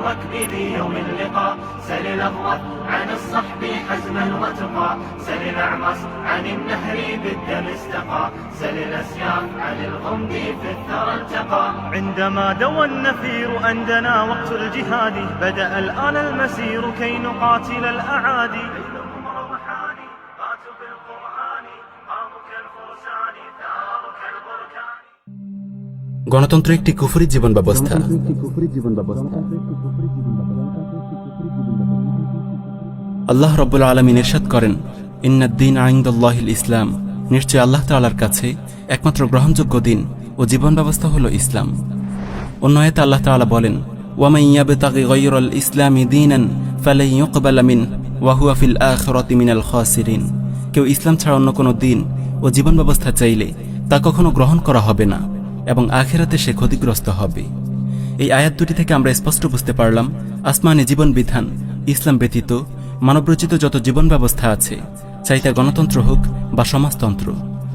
الركب ليوم اللقاء سل الأغوث عن الصحب حزما وتقى سل الأعمص عن النهر بالدم استقى سل الأسياف عن الغمد في الثرى التقى عندما دوى النفير أندنا وقت الجهاد بدأ الآن المسير كي نقاتل الأعادي গণতন্ত্র একটি কুফরি জীবন ব্যবস্থা। আল্লাহ রাব্বুল আলামিন ইরশাদ করেন, ইন্নাদ-দীন ইনদাল্লাহিল ইসলাম, নিশ্চয় আল্লাহ তাআলার কাছে একমাত্র গ্রহণযোগ্য দিন ও জীবন ব্যবস্থা হলো ইসলাম। অন্য আয়াতে আল্লাহ তাআলা বলেন, ওয়া মান ইয়াবতাগি গায়রাল ইসলামি দীনান ফালান ইউকবালা মিনহু ওয়া হুয়া ফিল আখিরাতি মিনাল খাসিরিন। কেউ ইসলাম ছাড়া অন্য কোনো দিন ও জীবন ব্যবস্থা চাইলে তা কখনো গ্রহণ করা হবে না এবং আখিরাতে সে ক্ষতিগ্রস্ত হবে। এই আয়াত দুটি থেকে আমরা স্পষ্ট বুঝতে পারলাম, আসমানি জীবন বিধান ইসলাম ব্যতীত মানবরচিত যত জীবন ব্যবস্থা আছে, চাই তা গণতন্ত্র হোক বা সমাজতন্ত্র,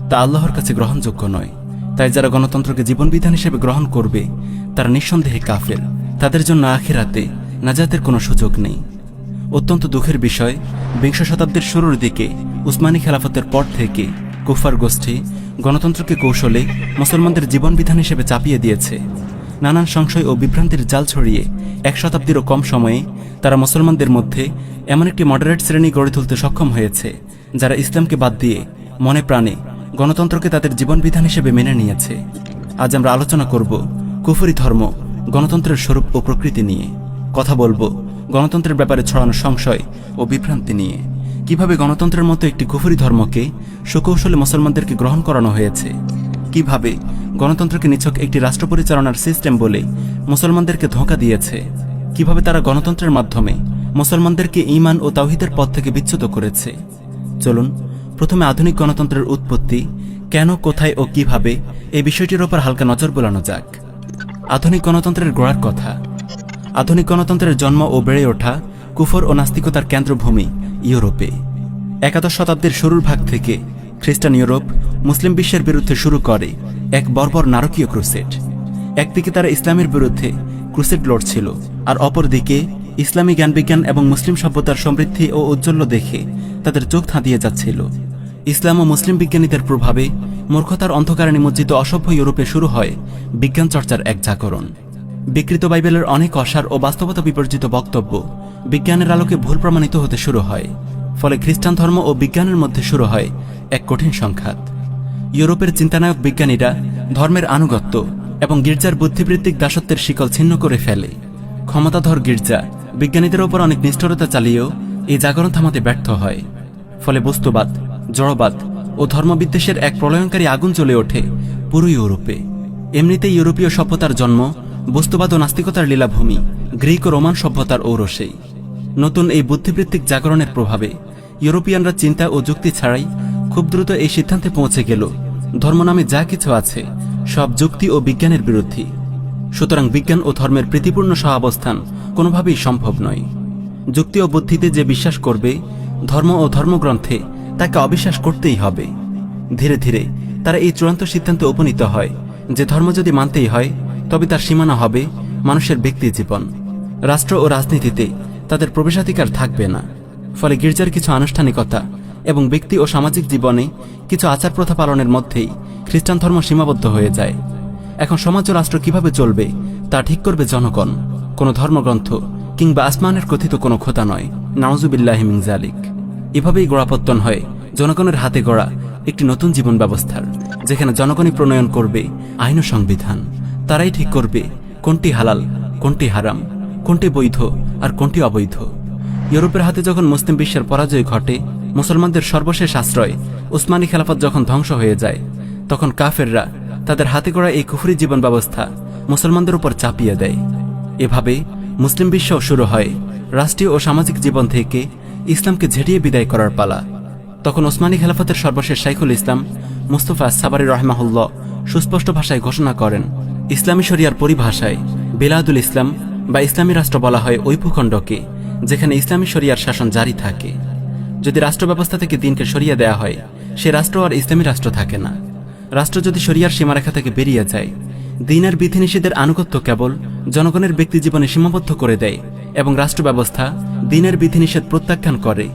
তা আল্লাহর কাছে গ্রহণযোগ্য নয়। তাই যারা গণতন্ত্রকে জীবন বিধান হিসেবে গ্রহণ করবে তারা নিঃসন্দেহে কাফের, তাদের জন্য আখিরাতে নাজাতের কোনো সুযোগ নেই। অত্যন্ত দুঃখের বিষয়, বিংশ শতাব্দীর শুরুর দিকে উসমানী খেলাফতের পর থেকে কুফার গোষ্ঠী গণতন্ত্রকে কৌশলে মুসলমানদের জীবন বিধান হিসেবে চাপিয়ে দিয়েছে। নানান সংশয় ও বিভ্রান্তির জাল ছড়িয়ে 1 শতাব্দীরও কম সময়ে তারা মুসলমানদের মধ্যে এমন একটি মডারেট শ্রেণী গড়ে তুলতে সক্ষম হয়েছে যারা ইসলামকে বাদ দিয়ে মনে প্রাণে গণতন্ত্রকে তাদের জীবন বিধান হিসেবে মেনে নিয়েছে। আজ আমরা আলোচনা করব কুফরি ধর্ম গণতন্ত্রের স্বরূপ ও প্রকৃতি নিয়ে। কথা বলবো গণতন্ত্রের ব্যাপারে ছড়ানো সংশয় ও বিভ্রান্তি নিয়ে। কিভাবে গণতন্ত্রের মতো একটি কুফরি ধর্মকে সুকৌশলে মুসলমানদেরকে গ্রহণ করানো হয়েছে, কিভাবে গণতন্ত্রকে নিছক একটি রাষ্ট্র পরিচালনার সিস্টেম বলে মুসলমানদেরকে ধোঁকা দিয়েছে, কিভাবে তারা গণতন্ত্রের মাধ্যমে মুসলমানদেরকে ঈমান ও তাওহীদের পথ থেকে বিচ্যুত করেছে। চলুন প্রথমে আধুনিক গণতন্ত্রের উৎপত্তি, কেন, কোথায় ও কিভাবে এই বিষয়টির ওপর হালকা নজর বোলানো যাক। আধুনিক গণতন্ত্রের গোড়ার কথা। আধুনিক গণতন্ত্রের জন্ম ও বেড়ে ওঠা কুফর ও নাস্তিকতার কেন্দ্রভূমি ইউরোপে। 11 শতাব্দীর শুরুর ভাগ থেকে খ্রিস্টান ইউরোপ মুসলিম বিশ্বের বিরুদ্ধে শুরু করে এক বর্বর নারকীয় ক্রুসেড। একদিকে তারা ইসলামের বিরুদ্ধে ক্রুসেড লড়ছিল, আর অপরদিকে ইসলামী জ্ঞানবিজ্ঞান এবং মুসলিম সভ্যতার সমৃদ্ধি ও ঔজ্জ্বল্য দেখে তাদের চোখ ধাঁধিয়ে যাচ্ছিল। ইসলাম ও মুসলিম বিজ্ঞানীদের প্রভাবে মূর্খতার অন্ধকারে নিমজ্জিত অসভ্য ইউরোপে শুরু হয় বিজ্ঞান চর্চার এক জাগরণ। বিকৃত বাইবেলের অনেক অসার ও বাস্তবতা বিবর্জিত বক্তব্য বিজ্ঞানের আলোকে ভুল প্রমাণিত হতে শুরু হয়। ফলে খ্রিস্টান ধর্ম ও বিজ্ঞানের মধ্যে শুরু হয় এক কঠিন সংঘাত। ইউরোপের চিন্তানায়ক বিজ্ঞানীরা ধর্মের আনুগত্য এবং গির্জার বুদ্ধিবৃত্তিক দাসত্বের শিকল ছিন্ন করে ফেলে। ক্ষমতাধর গির্জা বিজ্ঞানীদের ওপর অনেক নিষ্ঠুরতা চালিয়েও এই জাগরণ থামাতে ব্যর্থ হয়। ফলে বস্তুবাদ, জড়বাদ ও ধর্মবিদ্বেষের এক প্রলয়ঙ্কারী আগুন জ্বলে ওঠে পুরো ইউরোপে। এমনিতেই ইউরোপীয় সভ্যতার জন্ম বস্তুবাদ ও নাস্তিকতার লীলাভূমি গ্রিক ও রোমান সভ্যতার ঔরসেই। নতুন এই বুদ্ধিবৃত্তিক জাগরণের প্রভাবে ইউরোপিয়ানরা চিন্তা ও যুক্তি ছাড়াই খুব দ্রুত এই সিদ্ধান্তে পৌঁছে গেল, ধর্ম নামে যা কিছু আছে সব যুক্তি ও বিজ্ঞানের বিরোধী। সুতরাং বিজ্ঞান ও ধর্মের প্রীতিপূর্ণ সহাবস্থান কোনোভাবেই সম্ভব নয়। যুক্তি ও বুদ্ধিতে যে বিশ্বাস করবে, ধর্ম ও ধর্মগ্রন্থে তাকে অবিশ্বাস করতেই হবে। ধীরে ধীরে তারা এই চূড়ান্ত সিদ্ধান্তে উপনীত হয় যে ধর্ম যদি মানতেই হয় তবে তার সীমানা হবে মানুষের ব্যক্তি জীবন। রাষ্ট্র ও রাজনীতিতে তাদের প্রবেশাধিকার থাকবে না। ফলে গির্জার কিছু আনুষ্ঠানিকতা এবং ব্যক্তি ও সামাজিক জীবনে কিছু আচার প্রথা পালনের মধ্যেই খ্রিস্টান ধর্ম সীমাবদ্ধ হয়ে যায়। এখন সমাজ ও রাষ্ট্র কিভাবে চলবে তা ঠিক করবে জনগণ, কোনো ধর্মগ্রন্থ কিংবা আসমানের কথিত কোনো খোদা নয়। নাউজুবিল্লাহি মিন যালিক। এভাবেই গোড়াপত্তন হয় জনগণের হাতে গড়া একটি নতুন জীবন ব্যবস্থার, যেখানে জনগণই প্রণয়ন করবে আইন ও সংবিধান। তারাই ঠিক করবে কোনটি হালাল, কোনটি হারাম, কোনটি বৈধ আর কোনটি অবৈধ। ইউরোপের হাতে যখন মুসলিম বিশ্বের পরাজয় ঘটে, মুসলমানদের সর্বশেষ আশ্রয় উসমানী খেলাফত যখন ধ্বংস হয়ে যায়, তখন কাফেররা তাদের হাতে গড়া এই কুফরি জীবন ব্যবস্থা মুসলমানদের উপর চাপিয়ে দেয়। এভাবে মুসলিম বিশ্ব শুরু হয় রাষ্ট্রীয় ও সামাজিক জীবন থেকে ইসলামকে ঝেড়িয়ে বিদায় করার পালা। তখন ওসমানী খেলাফতের সর্বশেষ শাইখুল ইসলাম মুস্তাফা সাবারি রাহমাহুল্লাহ সুস্পষ্ট ভাষায় ঘোষণা করেন, ইসলামী শরিয়ার পরিভাষায় বিলাদুল ইসলাম বা ইসলামী রাষ্ট্র বলা হয় ওই ভূখণ্ডকে যেখানে ইসলামী শরিয়ার শাসন জারি থাকে। যদি রাষ্ট্র ব্যবস্থা থেকে দিনকে সরিয়ে দেয়া হয়, সে রাষ্ট্র আর ইসলামী রাষ্ট্র থাকে না। রাষ্ট্র যদি শরিয়ার সীমারেখা থেকে বেরিয়ে যায়, দিনের বিধিনিষেধের আনুগত্য কেবল জনগণের ব্যক্তি জীবনে সীমাবদ্ধ করে দেয় এবং রাষ্ট্র ব্যবস্থা দিনের বিধিনিষেধ প্রত্যাখ্যান করে,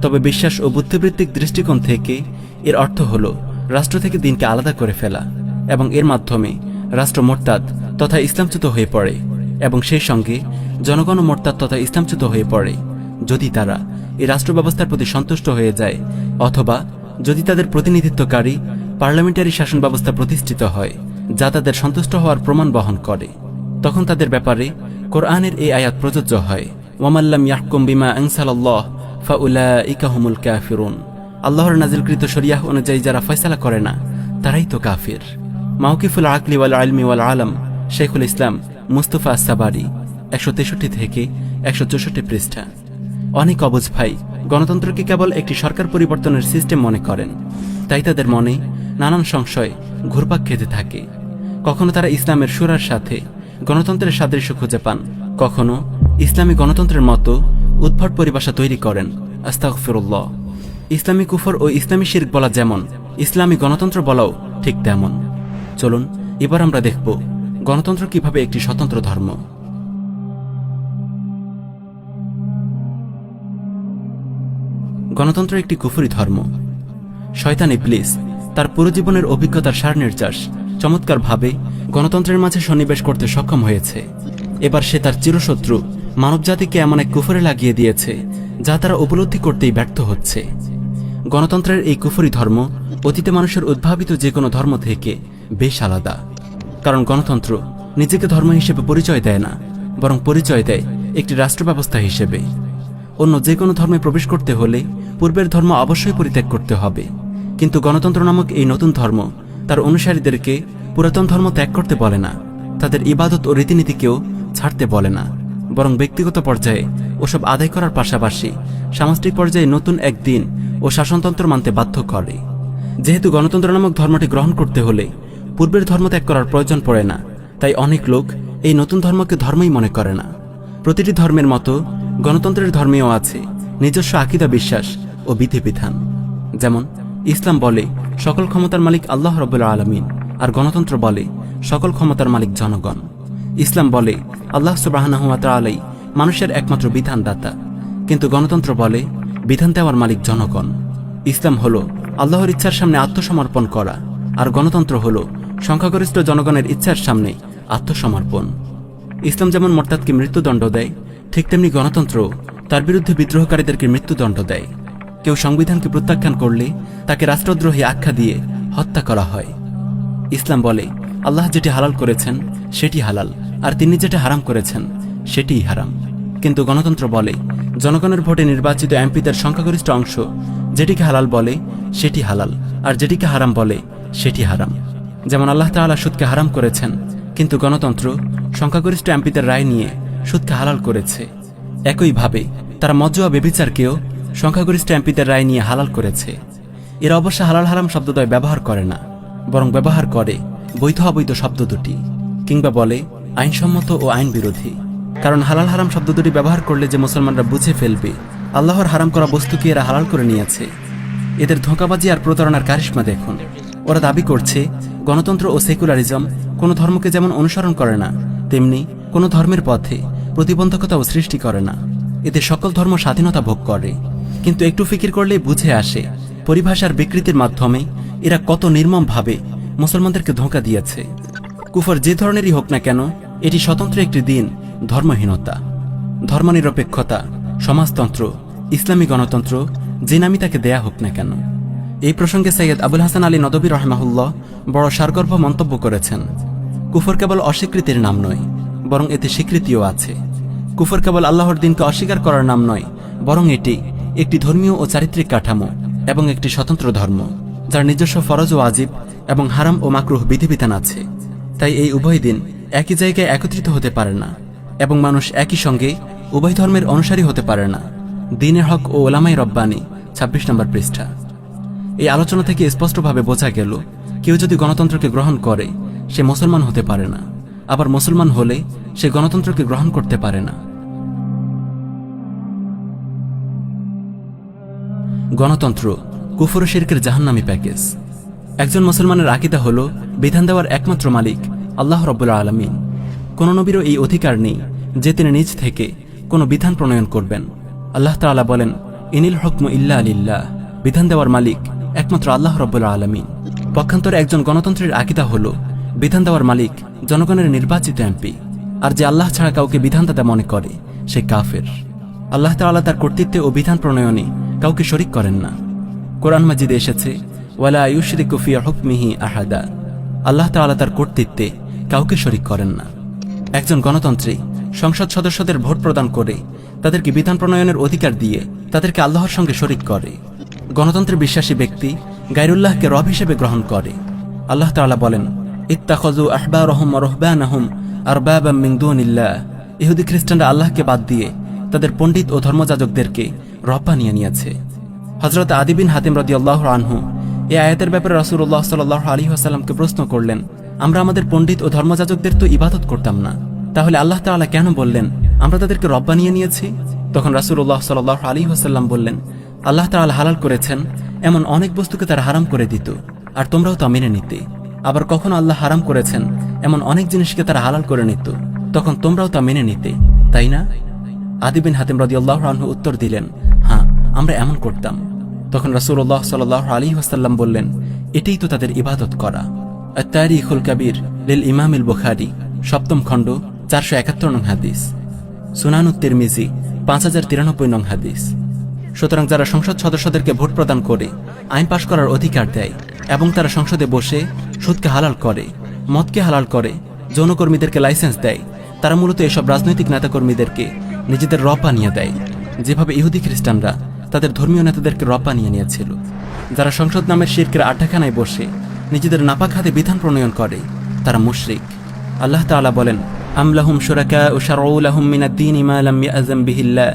তবে বিশ্বাস ও বুদ্ধিবৃত্তিক দৃষ্টিকোণ থেকে এর অর্থ হল রাষ্ট্র থেকে দিনকে আলাদা করে ফেলা এবং এর মাধ্যমে রাষ্ট্র মোরতাদ তথা ইসলামচ্যুত হয়ে পড়ে এবং সেই সঙ্গে জনগণও মোরতাদ তথা ইসলামচ্যুত হয়ে পড়ে যদি তারা এই রাষ্ট্র ব্যবস্থার প্রতি সন্তুষ্ট হয়ে যায় অথবা যদি তাদের প্রতিনিধিত্বকারী পার্লামেন্টারি শাসন ব্যবস্থা প্রতিষ্ঠিত হয় যা তাদের সন্তুষ্ট হওয়ার প্রমাণ বহন করে, তখন তাদের ব্যাপারে কোরআনের এই আয়াত প্রযোজ্য হয়, ওয়ামাল্লাম ইয়াহকুম বিমা আনসালাল্লাহ ফাউলাইকা হুমুল কাফিরুন। আল্লাহর নাজিলকৃত শরিয়াহ অনুযায়ী যারা ফয়সালা করে না তারাই তো কাফির। মাওকিফুল আকলি ওয়াল ইলমি ওয়াল আলম, শেখুল ইসলাম মুস্তাফা আস-সাবারি, 163 থেকে 164 পৃষ্ঠা। অনেক অবুঝ ভাই গণতন্ত্রকে কেবল একটি সরকার পরিবর্তনের সিস্টেম মনে করেন, তাই তাদের মনে নানান সংশয় ঘুরপাক খেতে থাকে। কখনো তারা ইসলামের শুরার সাথে গণতন্ত্রের সাদৃশ্য খুঁজে পান, কখনো ইসলামী গণতন্ত্রের মতো উদ্ভট পরিভাষা তৈরি করেন। আস্তাগফিরুল্লাহ। ইসলামী কুফর ও ইসলামী শিরক বলা যেমন ইসলামী গণতন্ত্র বলাও ঠিক তেমন। চলুন এবার আমরা দেখব গণতন্ত্র কিভাবে একটি স্বতন্ত্র ধর্ম। গণতন্ত্র একটি কুফরি ধর্ম। শয়তান ইবলিস তার পুরো জীবনের অভিজ্ঞতার সার নির্যাস চমৎকারভাবে গণতন্ত্রের মাঝে সন্নিবেশ করতে সক্ষম হয়েছে। এবার সে তার চিরশত্রু মানবজাতিকে এমন এক কুফরে লাগিয়ে দিয়েছে যা তারা উপলব্ধি করতেই ব্যর্থ হচ্ছে। গণতন্ত্রের এই কুফরি ধর্ম অতীতে মানুষের উদ্ভাবিত যে কোনো ধর্ম থেকে বেশ আলাদা, কারণ গণতন্ত্র নিজেকে ধর্ম হিসেবে পরিচয় দেয় না, বরং পরিচয় দেয় একটি রাষ্ট্র ব্যবস্থা হিসেবে। অন্য যে কোনো ধর্মে প্রবেশ করতে হলে পূর্বের ধর্ম অবশ্যই পরিত্যাগ করতে হবে, কিন্তু গণতন্ত্র নামক এই নতুন ধর্ম তার অনুসারীদেরকে পুরাতন ধর্ম ত্যাগ করতে বলে না, তাদের ইবাদত ও রীতিনীতিকেও ছাড়তে বলে না, বরং ব্যক্তিগত পর্যায়ে ওসব আদায় করার পাশাপাশি সামষ্টিক পর্যায়ে নতুন এক দিন ও শাসনতন্ত্র মানতে বাধ্য করে। যেহেতু গণতন্ত্র নামক ধর্মটি গ্রহণ করতে হলে পূর্বের ধর্ম ত্যাগ করার প্রয়োজন পড়ে না, তাই অনেক লোক এই নতুন ধর্মকে ধর্মই মনে করে না। প্রতিটি ধর্মের মতো গণতন্ত্রের ধর্মেও আছে নিজস্ব আকীদা, বিশ্বাস ও বিধিবিধান। যেমন ইসলাম বলে সকল ক্ষমতার মালিক আল্লাহ রাব্বুল আলামিন, আর গণতন্ত্র বলে সকল ক্ষমতার মালিক জনগণ। ইসলাম বলে আল্লাহ সুবহানাহু ওয়া তাআলাই মানুষের একমাত্র বিধানদাতা, কিন্তু গণতন্ত্র বলে বিধান দেওয়ার মালিক জনগণ। ইসলাম হলো আল্লাহর ইচ্ছার সামনে আত্মসমর্পণ করা, আর গণতন্ত্র হলো সংখ্যাগরিষ্ঠ জনগণের ইচ্ছার সামনে আত্মসমর্পণ। ইসলাম যেমন মোরতাদকে মৃত্যুদণ্ড দেয়, ঠিক তেমনি গণতন্ত্র তার বিরুদ্ধে বিদ্রোহকারীদেরকে মৃত্যুদণ্ড দেয়। কেউ সংবিধানকে প্রত্যাখ্যান করলে তাকে রাষ্ট্রদ্রোহী আখ্যা দিয়ে হত্যা করা হয়। ইসলাম বলে আল্লাহ যেটি হালাল করেছেন সেটি হালাল, আর তিনি যেটা হারাম করেছেন সেটিই হারাম। কিন্তু গণতন্ত্র বলে জনগণের ভোটে নির্বাচিত এমপিদের সংখ্যাগরিষ্ঠ অংশ যেটিকে হালাল বলে সেটি হালাল, আর যেটিকে হারাম বলে সেটি হারাম। যেমন আল্লাহ তাআলা সুদকে হারাম করেছেন, কিন্তু গণতন্ত্র সংখ্যাগরিষ্ঠ এমপিদের রায় নিয়ে সুদকে হালাল করেছে। একইভাবে তারা মজ্জা ব্যভিচারকেও সংখ্যাগরিষ্ঠ এমপিদের রায় নিয়ে হালাল করেছে। এরা অবশ্য হালাল হারাম শব্দদ্বয় ব্যবহার করে না, বরং ব্যবহার করে বৈধ অবৈধ শব্দ দুটি, কিংবা বলে আইনসম্মত ও আইন বিরোধী। কারণ হালাল হারাম শব্দ দুটি ব্যবহার করলে যে মুসলমানরা বুঝে ফেলবে আল্লাহর হারাম করা বস্তুকে এরা হালাল করে নিয়েছে। এদের ধোঁকাবাজি আর প্রতারণার কারিশমা দেখুন। ওরা দাবি করছে গণতন্ত্র ও সেকুলারিজম কোনো ধর্মকে যেমন অনুসরণ করে না, তেমনি কোনো ধর্মের পথে প্রতিবন্ধকতাও সৃষ্টি করে না। এদের সকল ধর্ম স্বাধীনতা ভোগ করে, কিন্তু একটু ফিকির করলেই বুঝে আসে পরিভাষার বিকৃতির মাধ্যমে এরা কত নির্মমভাবে মুসলমানদেরকে ধোঁকা দিয়েছে। কুফর যে ধরনেরই হোক না কেন, এটি স্বতন্ত্র একটি দিন, ধর্মহীনতা, ধর্মনিরপেক্ষতা, সমাজতন্ত্র, ইসলামী গণতন্ত্র, যে নামই তাকে দেয়া হোক না কেন। এই প্রসঙ্গে সৈয়দ আবুল হাসান আলী নদভী রাহিমাহুল্লাহ বড় সারগর্ভ মন্তব্য করেছেন, কুফর কেবল অস্বীকৃতির নাম নয়, বরং এতে স্বীকৃতিও আছে। কুফর কেবল আল্লাহর দিনকে অস্বীকার করার নাম নয়, বরং এটি একটি ধর্মীয় ও চারিত্রিক কাঠামো এবং একটি স্বতন্ত্র ধর্ম, যার নিজস্ব ফরজ ও ওয়াজিব এবং হারাম ও মাকরুহ বিধিবিধান আছে। তাই এই উভয় দিন একই জায়গায় একত্রিত হতে পারে না, এবং মানুষ একই সঙ্গে উভয় ধর্মের অনুসারী হতে পারে না। দ্বীনের হক ও উলামায়ে রব্বানী, 26 নম্বর পৃষ্ঠা। এই আলোচনা থেকে স্পষ্টভাবে বোঝা গেল, কেউ যদি গণতন্ত্রকে গ্রহণ করে সে মুসলমান হতে পারে না, আবার মুসলমান হলে সে গণতন্ত্রকে গ্রহণ করতে পারে না। গণতন্ত্র কুফর ও শিরকের জাহান্নামী প্যাকেজ। একজন মুসলমানের আকীদা হলো বিধান দেওয়ার একমাত্র মালিক আল্লাহ রব্বুল আলামিন। কোন নবীরও এই অধিকার নেই যে তিনি নিজ থেকে কোনো বিধান প্রণয়ন করবেন। আল্লাহ তাআলা বলেন, ইনিল হুকমু ইল্লা লিল্লাহ, বিধান দেওয়ার মালিক একমাত্র আল্লাহ রব্বুল আলামিন। পক্ষান্তরে একজন গণতন্ত্রের আকীদা হল বিধান দেওয়ার মালিক জনগণের নির্বাচিত এমপি, আর যে আল্লাহ ছাড়া কাউকে বিধানদাতা মনে করে সে কাফের। আল্লাহ তাআলা তার কর্তৃত্বে ও বিধান প্রণয়নে কাউকে শরিক করেন না। কোরআন মাজিদে এসেছে, ওয়ালা ইউশরিকু ফি হুকমিহি আহাদা, আল্লাহ তাআলা তার কর্তৃত্বে কাউকে শরিক করেন না। একজন গণতন্ত্রে সংসদ সদস্যদের ভোট প্রদান করে তাদেরকে বিধান প্রণয়নের অধিকার দিয়ে তাদেরকে আল্লাহর সঙ্গে শরিক করে। গণতন্ত্রে বিশ্বাসী ব্যক্তি গায়রুল্লাহকে রব হিসেবে গ্রহণ করে। আল্লাহ তাআলা বলেন, ইত্তাখাযু আহবারহুম ওয়া রুহবানাহুম আরবাবাম মিন দুনিল্লাহ, ইহুদি খ্রিস্টানরা আল্লাহকে বাদ দিয়ে তাদের পণ্ডিত ও ধর্মযাজকদেরকে রব বানিয়ে নিয়েছে। হযরত আদি বিন হাতিম রাদিয়াল্লাহু আনহু এই আয়াতের ব্যাপারে রাসূলুল্লাহ সাল্লাল্লাহু আলাইহি ওয়াসাল্লামকে প্রশ্ন করলেন, আমরা আমাদের পণ্ডিত ও ধর্মযাজকদের তো ইবাদত করতাম না, তাহলে আল্লাহ তাআলা কেন বললেন আমরা তাদেরকে রব বানিয়ে নিয়েছি? তখন রাসূলুল্লাহ সাল্লাল্লাহু আলাইহি ওয়াসাল্লাম বললেন, আল্লাহ তাআলা হালাল করেছেন এমন অনেক বস্তুকে তারা হারাম করে দিত, আর তোমরাও তা মেনে নিতে। আবার কখনো আল্লাহ হারাম করেছেন এমন অনেক জিনিসকে তারা হালাল করে নিত, তখন তোমরাও তা মেনে নিতে, তাই না? আদি বিন হাতিম রাদিয়াল্লাহু আনহু উত্তর দিলেন, হ্যাঁ, আমরা এমন করতাম। তখন রাসূলুল্লাহ সাল্লাল্লাহু আলাইহি ওয়াসাল্লাম বললেন, এটাই তো তাদের ইবাদত করা। আত-তারিখুল কাবীর লিল ইমামিল বুখারী, সপ্তম খণ্ড, 471 নং হাদিস। সুনানুত তিরমিজি 5093 নং হাদিস। সুতরাং যারা সংসদ সদস্যদেরকে ভোট প্রদান করে আইন পাশ করার অধিকার দেয় এবং তারা সংসদে বসে সুদকে হালাল করে, মদকে হালাল করে, যৌনকর্মীদেরকে লাইসেন্স দেয়, তারা মূলত এসব রাজনৈতিক নেতাকর্মীদেরকে নিজেদের রব বানিয়ে দেয়, যেভাবে ইহুদি খ্রিস্টানরা তাদের ধর্মীয় নেতাদেরকে রব বানিয়ে নিয়েছিল। যারা সংসদ নামের শিরকের আড্ডাখানায় বসে নিজেদের নাপাক হাতে বিধান প্রণয়ন করে তারা মুশরিক। আল্লাহ তাআলা বলেন, আম লাহুম শুরাকাউ শারউ লাহুম মিনাদ-দীনি মা লাম ইয়াযম বিহিল্লাহ,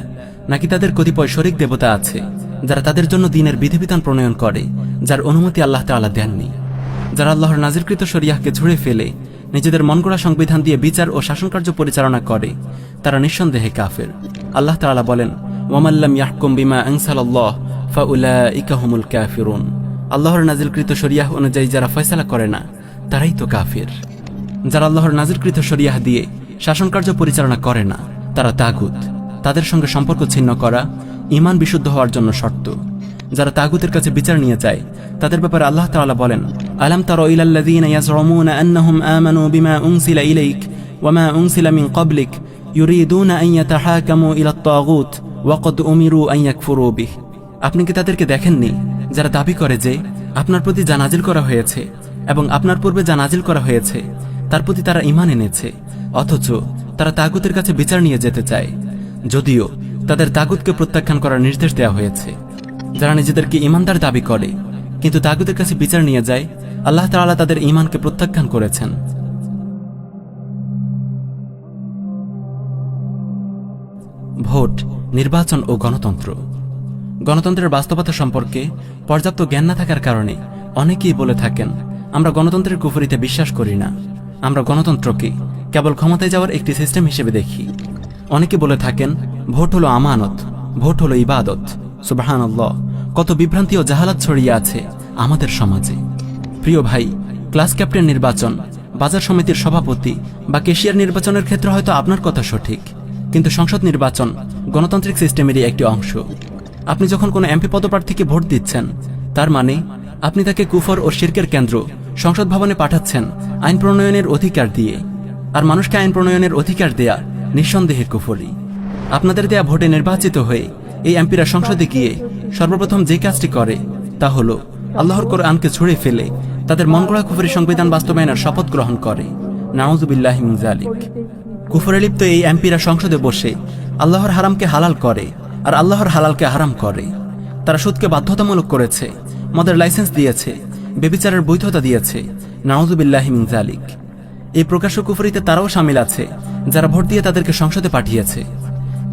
নাকি তাদের কতিপয় শরীক দেবতা আছে যারা তাদের জন্য দ্বীনের বিধিবিধান প্রণয়ন করে যার অনুমতি আল্লাহ তাআলা দেননি। যারা আল্লাহর নাজিলকৃত শরিয়াহকে ছুঁড়ে ফেলে নিজেদের মনগড়া সংবিধান দিয়ে বিচার ও শাসনকার্য পরিচালনা করে তারা নিঃসন্দেহে কাফের। আল্লাহ তাআলা বলেন, ওয়ামান লাম ইয়াহকুম বিমা আনসালাল্লাহ ফাউলাইকা হুমুল কাফিরুন, আল্লাহর নাজিলকৃত শরিয়াহ অনুযায়ী যারা ফয়সালা করে না তারাই তো কাফির। যারা আল্লাহর নাজিলকৃত শরিয়াহ দিয়ে শাসনকার্য পরিচালনা করে না তারা তাগুত। তাদের সঙ্গে সম্পর্ক ছিন্ন করা ঈমান বিশুদ্ধ হওয়ার জন্য শর্ত। যারা তাগুতের কাছে বিচার নিয়ে যায় তাদের ব্যাপারে আল্লাহ তাআলা বলেন, আলাম তারা ইলাল্লাযীনা ইয়াজউমুনা আন্নাহুম আমানু বিমা উনসিলা ইলাইক ওয়া মা উনসিলা মিন ক্বাবলিক ইউরিদুনা আন ইয়াতাহাকামু ইলাত তাগুত ওয়া ক্বাদ উমিরু আন ইয়াকফুরু বিহ, আপনি কি তাদেরকে দেখেননি যারা দাবি করে যে আপনার প্রতি যা নাজিল করা হয়েছে এবং আপনার পূর্বে যা নাজিল করা হয়েছে তার প্রতি তারা ঈমান এনেছে, অথচ তারা তাগুতের কাছে বিচার নিয়ে যেতে চায়, যদিও তাদের তাগুতকে প্রত্যাখ্যান করার নির্দেশ দেওয়া হয়েছে। যারা নিজেদেরকে ঈমানদার দাবি করে কিন্তু তাগুতের কাছে বিচার নিয়ে যায়, আল্লাহ তাআলা তাদের ঈমানকে প্রত্যাখ্যান করেছেন। ভোট, নির্বাচন ও গণতন্ত্র। গণতন্ত্রের বাস্তবতা সম্পর্কে পর্যাপ্ত জ্ঞান না থাকার কারণে অনেকেই বলে থাকেন, আমরা গণতন্ত্রের কুফরিতে বিশ্বাস করি না, আমরা গণতন্ত্রকে কেবল ক্ষমতায় যাওয়ার একটি সিস্টেম হিসেবে দেখি। অনেকে বলে থাকেন, ভোট হলো আমানত, ভোট হলো ইবাদত। সুবহানাল্লাহ, কত বিভ্রান্তি ও জাহালাত ছড়িয়ে আছে আমাদের সমাজে। প্রিয় ভাই, ক্লাস ক্যাপ্টেন নির্বাচন, বাজার সমিতির সভাপতি বা ক্যাশিয়ার নির্বাচনের ক্ষেত্রে হয়তো আপনার কথা সঠিক, কিন্তু সংসদ নির্বাচন গণতান্ত্রিক সিস্টেমেরই একটি অংশ। আপনি যখন কোনো এমপি পদপ্রার্থীকে ভোট দিচ্ছেন তার মানে আপনি তাকে কুফর ও শিরকের কেন্দ্র সংসদ ভবনে পাঠাচ্ছেন আইন প্রণয়নের অধিকার দিয়ে। আর মানুষকে আইন প্রণয়নের অধিকার দেয়া নিঃসন্দেহে কুফরি। আপনাদের দেয়া ভোটে নির্বাচিত হয়ে এই এমপিরা সংসদে গিয়ে সর্বপ্রথম যে কাজটি করে তা হলো আল্লাহর কোরআনকে ছুঁড়ে ফেলে তাদের মনগড়া কুফরি সংবিধান বাস্তবায়নের শপথ গ্রহণ করে। নাউযুবিল্লাহি মিন যালিক। কুফরে লিপ্ত এই এমপিরা সংসদে বসে আল্লাহর হারামকে হালাল করে আর আল্লাহর হালালকে হারাম করে। তারা সুদকে বাধ্যতামূলক করেছে, মদের লাইসেন্স দিয়েছে, ব্যভিচারের বৈধতা দিয়েছে। নাউযুবিল্লাহি মিন যালিক। এই প্রকাশ্য কুফরিতে তারাও শামিল আছে যারা ভোট দিয়ে তাদেরকে সংসদে পাঠিয়েছে।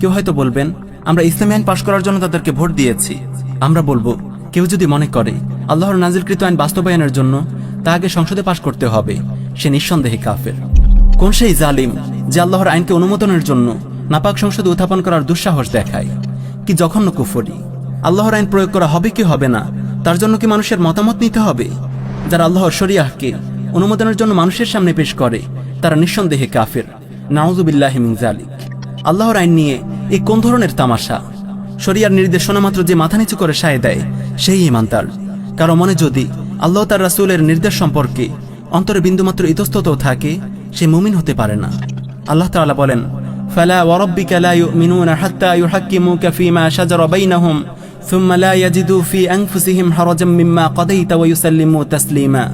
কেউ হয়তো বলবেন, আমরা ইসলামী আইন পাশ করার জন্য তাদেরকে ভোট দিয়েছি। আমরা বলবো, কেউ যদি মনে করে আল্লাহর নাজিলকৃত আইন বাস্তবায়নের জন্য তা আগে সংসদে পাশ করতে হবে, সে নিঃসন্দেহে কাফের। কোন সেই জালিম যে আল্লাহর আইনকে অনুমোদনের জন্য নাপাক সংসদে উত্থাপন করার দুঃসাহস দেখায়? কি জঘন্য কুফরি! আল্লাহর আইন প্রয়োগ করা হবে কি হবে না তার জন্য কি মানুষের মতামত নিতে হবে? যারা আল্লাহর শরিয়াহকে অনুমোদনের জন্য মানুষের সামনে পেশ করে, তারা নিঃসন্দেহে কাফের। নাউযুবিল্লাহি মিন যালিক। আল্লাহর আইন নিয়ে এই কোন ধরনের তামাশা? শরিয়ার নির্দেশনা মাত্র যে মাথা নিচু করে সায় দেয় সেই ঈমানদার। কারো মনে যদি আল্লাহ তার রাসূলের নির্দেশ সম্পর্কে অন্তরে বিন্দুমাত্র ইতস্ততও থাকে, সে মুমিন হতে পারে না। আল্লাহ তাআলা বলেন, ফালা ওয়ারাব্বিকা লা ইউমিনুনা হাত্তা ইউহাক্কিমুকা ফীমা শাজারা বাইনাহুম সুম্মা লা ইয়াজিদু ফী আনফুসিহিম হারাজাম মিম্মা কাদাইতা ওয়া ইউসাল্লিমু তাসলিমা।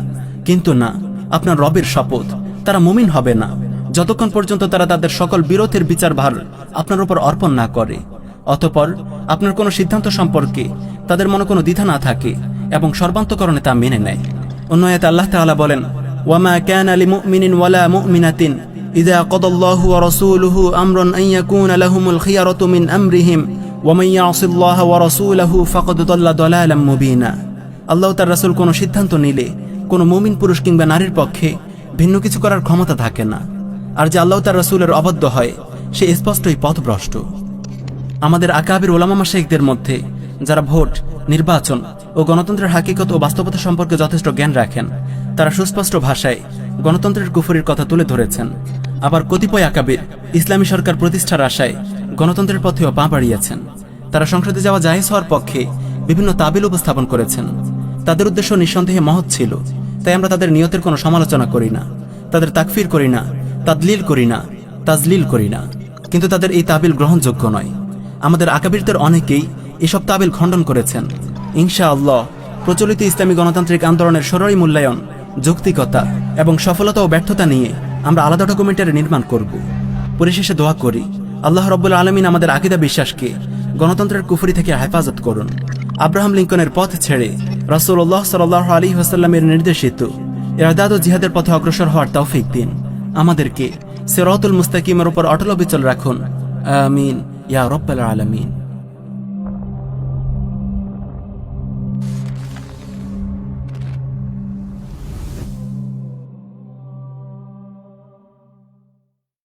কিন্তু না, আপনার রবের শপথ, তারা মুমিন হবে না যতক্ষণ পর্যন্ত তারা তাদের সকল বিরোধের বিচারভার আপনার উপর অর্পণ না করে, অতঃপর আপনার কোনো সিদ্ধান্ত সম্পর্কে তাদের মনে কোনো দ্বিধা না থাকে এবং সর্বান্তকরণে তা মেনে নেয়। অন্য আয়াতে আল্লাহ তাআলা বলেন, ওয়ামা কানা লিমুমিনিন ওয়ালা মুমিনাতিন ইযা কাদাল্লাহু ওয়া রাসূলুহু আমরান আন ইয়াকুনা লাহুমুল খিয়ারাতু মিন আমরিহিম ওয়া মান ইয়াসিল্লাহা ওয়া রাসূলাহু ফাকাদ দাল্লা দালালাম মুবিনা। আল্লাহ তার রাসূল কোনো সিদ্ধান্ত নিলে কোনো মুমিন পুরুষ কিংবা নারীর পক্ষে ভিন্ন কিছু করার ক্ষমতা থাকে না, আর যে আল্লাহ তার রাসূলের অবাধ্য হয় সে স্পষ্টই পথভ্রষ্ট। আমাদের আকাবির উলামা মাশায়েখদের মধ্যে যারা ভোট, নির্বাচন ও গণতন্ত্রের হাকিকত ও বাস্তবতা সম্পর্কে যথেষ্ট জ্ঞান রাখেন, তারা সুস্পষ্ট ভাষায় গণতন্ত্রের কুফরির কথা তুলে ধরেছেন। আবার কতিপয় আকাবির ইসলামী সরকার প্রতিষ্ঠার আশায় গণতন্ত্রের পথেও পা বাড়িয়েছেন। তারা সংসদে যাওয়া জায়েজ হওয়ার পক্ষে বিভিন্ন তাবিল উপস্থাপন করেছেন। তাদের উদ্দেশ্য নিঃসন্দেহে মহৎ ছিল, তাই আমরা তাদের নিয়তের কোনো সমালোচনা করি না, তাদের তাকফির করি না, তাদলিল করি না, তাজলিল করি না। কিন্তু তাদের এই তাবিল গ্রহণযোগ্য নয়। আমাদের আকাবিরদের অনেকেই এসব তাবিল খণ্ডন করেছেন। ইনশাআল্লাহ প্রচলিত ইসলামী গণতান্ত্রিক আন্দোলনের সরই মূল্যায়ন, যৌক্তিকতা এবং সফলতা ও ব্যর্থতা নিয়ে আমরা আলাদা ডকুমেন্টারি নির্মাণ করব। পরিশেষে দোয়া করি, আল্লাহ রাব্বুল আলামিন আমাদের আকীদা বিশ্বাসকে গণতন্ত্রের কুফরি থেকে হেফাজত করুন। আব্রাহাম লিঙ্কনের পথ ছেড়ে রাসূলুল্লাহ সাল্লাল্লাহু আলাইহি ওয়াসাল্লামের নির্দেশিত ইরদাদ ও জিহাদের পথে অগ্রসর হওয়ার তৌফিক দিন। আমাদেরকে সিরাতুল মুস্তাকিমের উপর অটল অবিচল রাখুন। আমিন ইয়া রাব্বাল আলামিন।